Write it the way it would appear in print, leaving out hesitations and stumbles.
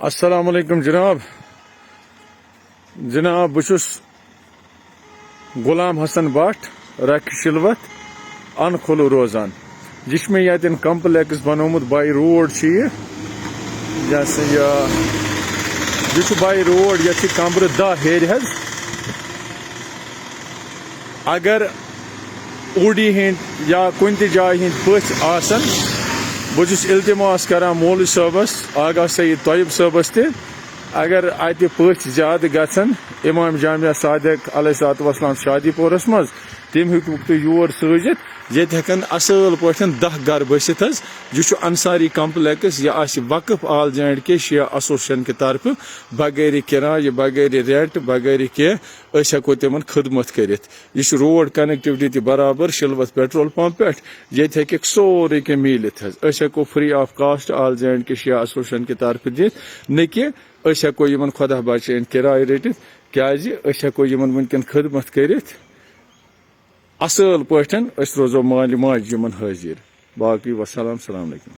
السلام علیکم جناب بچس غلام حسن بٹ رکھ شلوت ان کھلو روزان یہ میں یتن کمپلیکس بنومت بائی روڈ جیسے یہ بائی روڈ یہ کمبر 10 ہیر حض اگر اوڈی ہند یا کن تہ جائے ہند پچھ آسن بہت التماس کران مولوی صٲبس آغا سید طیب صٲبس تہ اگر اتہ پچھ زیادہ گژھن امام جامعہ صادق علیہ الصلوۃ والسلام شادی پورس مز تم ہیکو تھی یور سوزت یہ ہکن اصل پا 10 گھر بست حض یہ انصاری کمپلیکس یہ وقف آل جے کے شیعہ ایسوسیشن کی طرف بغیر کرایہ بغیر ریٹ بغیر کی ہیکو تمن خدمت کرت یہ روڈ کنیکٹیوٹی تہ برابر شلوت پیٹرول پمپ پہ یہ ہیک سورے کی ملت حض ہیکو فری آف کاسٹ آل جے کے شیعہ ایسوسیشن کی طرف دت نہ کہ ہیکو یمن خدا بچین کرایہ رٹت کیازِ ہیکو یمن ونکن خدمت کرت اصل پٲٹھۍ روزو مالہِ ماجہِ یمن حٲضر باقی وسلام السلام علیکم